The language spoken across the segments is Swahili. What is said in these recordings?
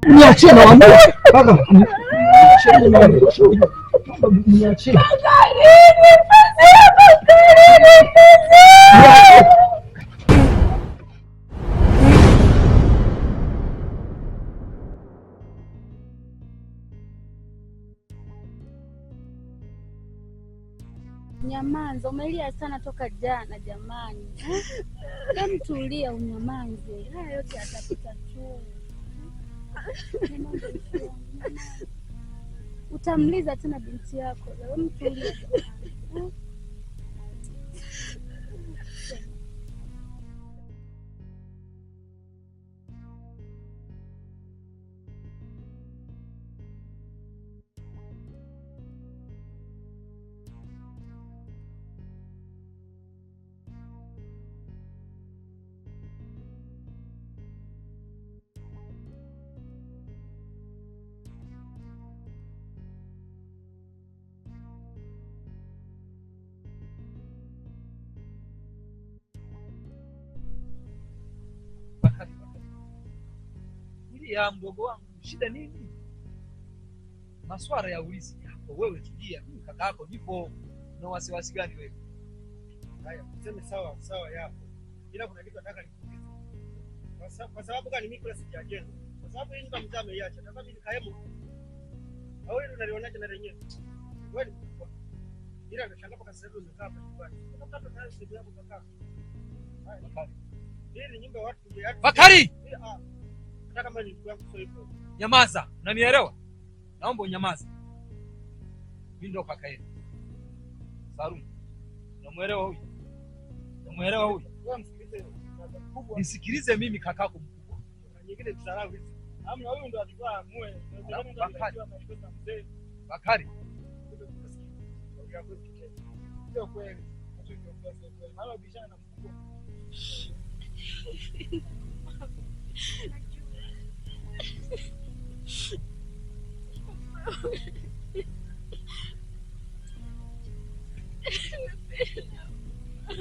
Niachie na wangu. Kaka. Niachie. Nyamaza, umelia sana toka jana jamani. Hebu tulia unyamanze. Haya yote yatapita tu. Utamliza tena binti yako. Hebu tulia jamani. Ya mdogo wangu, shida nini? Maswara ya ulizi hapo, wewe tulia. Kaka yako nipo. Na wasiwasi gani wewe? Haya, useme sawa sawa yapo. Ila kuna kitu nataka nikuulize. Kwa sababu gani mimi kula sijajenga? Kwa sababu hii nyumba mzee ameiacha. Nataka mimi nikaemo. Au wewe unalionaje na lenyewe? Wewe ni mkubwa. Ila nashangaa mpaka sasa hivi umekaa hapa nyumbani. Unataka tayari sisi hapo kaka. Haya, Bakari. Hii nyumba ya watu kujiacha. Bakari! Nataka kama ni yangu sio hivyo. Nyamaza, unanielewa? Naomba unyamaze. Mimi ndo kaka yenu. Salum. Unamuelewa huyu? Unamuelewa huyu? Wewe msikilize mkubwa. Nisikilize mimi kakako mkubwa. Nyingine msarau hizi. Hamna, huyu ndo atakuwa amue. Bakari. Sio kweli. Mara bishana na mkubwa.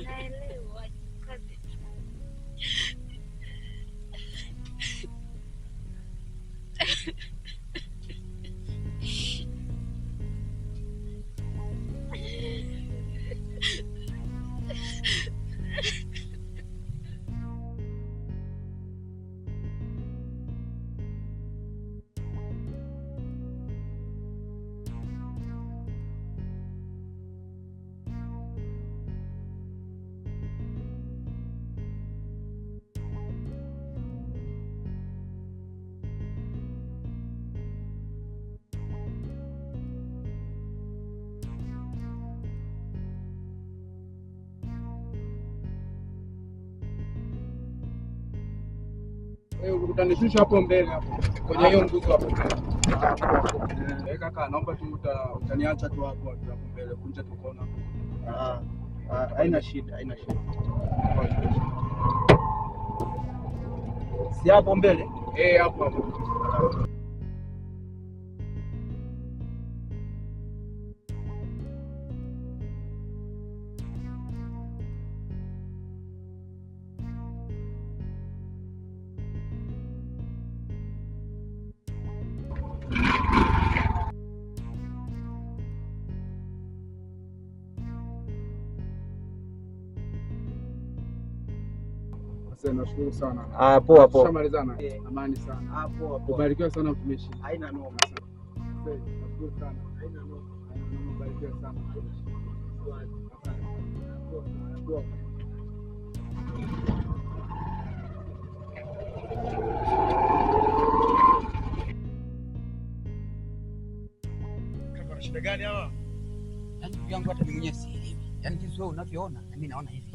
Naelewa kazi. Utanishusha hapo mbele hapo kwenye hiyo nguzo hapo. Kaka, naomba tu utaniacha tu hapo mbele kunja tukona. Haina shida, haina shida. Si hapo mbele? Hapo hapo. Nashukuru sana. Poa poa. Tushamalizana. Amani sana. Poa poa. Ubarikiwe sana mtumishi. Haina noma. Nashukuru sana. Haina noma. Ubarikiwe sana. Poa. Kaka, shida gani hawa? Yaani ndugu yangu hata mimi mwenyewe sielewi. Yaani jinsi wewe unavyoona na mimi naona hivi.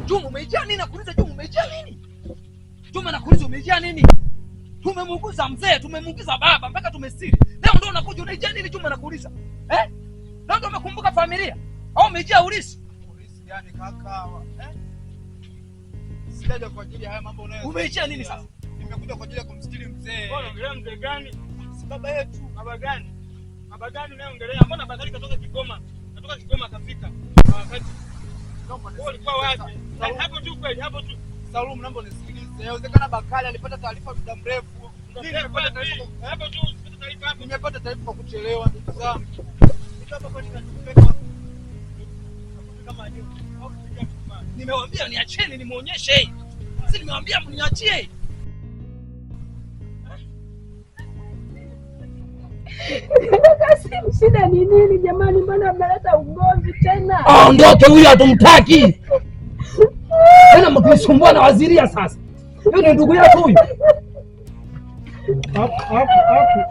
Juma umejia nini? Nakuuliza Juma umejia nini? Juma nakuuliza umejia nini? Tumemuuguza mzee, tumemuuguza baba mpaka tumestiri. Leo ndio unakuja unajia nini Juma nakuuliza? Leo ndio umekumbuka familia? Au umejia ulisi? Ulisi gani kaka? Sijaja kwa ajili ya haya mambo unayo. Umejia nini sasa? Nimekuja kwa ajili ya kumstiri mzee. Bwana ongelea mzee gani? Si baba yetu. Baba gani? Baba gani unaongelea? Mbona Bakari katoka Kigoma? Katoka Kigoma akafika. Kwa wakati. Wewe ulikuwa wapi? Hapo tu kweli, hapo tu. Salum, naomba unisikilize. Inawezekana Bakari alipata taarifa muda mrefu. Nimepata taarifa. Hapo tu, nimepata taarifa hapo. Nimepata taarifa kwa kuchelewa ndugu zangu. Nikapa kwa nini natupeka? Kama hiyo. Au kupiga msumari. Nimewaambia niacheni nimuonyeshe. Sisi nimewaambia mniachie. Shida ni nini jamani? Mbona mnaleta ugomvi tena? Aondoke huyo, hatumtaki tena. Mkisumbua na waziria sasa. Yule ndugu yako huyu.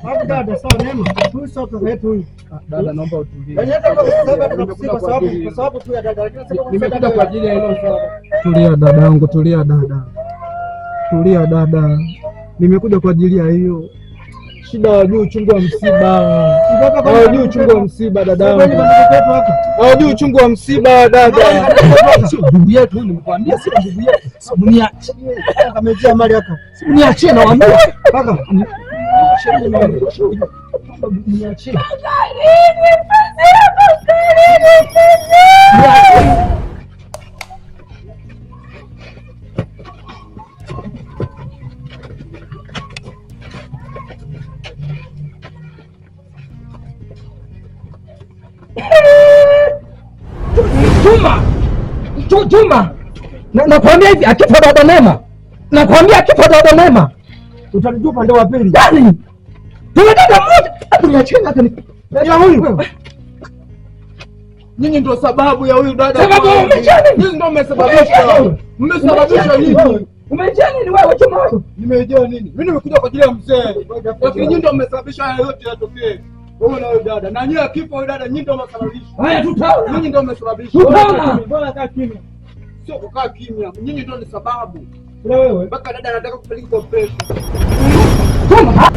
Hapo dada, sawa Neema. Huyu sio kaka yetu huyu. Dada, naomba utulie. Yaani hata kwa sababu tu ya dada, lakini sasa Nimekuja kwa ajili ya hilo sawa. Tulia dadangu, tulia dada. Tulia dada. Nimekuja kwa ajili ya hiyo. Shida wajui uchungu wa msiba. Hawajui uchungu wa msiba dadangu. Hawajui uchungu wa msiba dada. Sio ndugu yetu, nimekuambia sio ndugu yetu. Mniachie. Ametia mali hapa. Mniachie nawaambia. Kaka. Mniachie. Juma, nakwambia hivi, akifa dada Neema, nakwambia akifa dada Neema Utanijua upande wa pili. gani? Tumedada mmoja, tuliacheni hata ni Ya huyu. Nyinyi ndio sababu ya huyu dada. Sababu umechani? Nyinyi ndio mmesababisha. Mmesababisha nini? Umejia nini wewe Juma wewe? Nimejua nini? Mimi nimekuja kwa ajili ya mzee. Lakini nyinyi ndio mmesababisha haya yote yatokee. Wewe na huyu dada. Na nyinyi akifa huyu dada nyinyi ndio mmesababisha. Haya tutaona. Nyinyi ndio mmesababisha. Tutaona. Mbona kaa kimya? Sio kukaa kimya. Nyinyi ndio ni sababu. Wewe. Mpaka dada anataka kupeleka kwa pesa. Juma.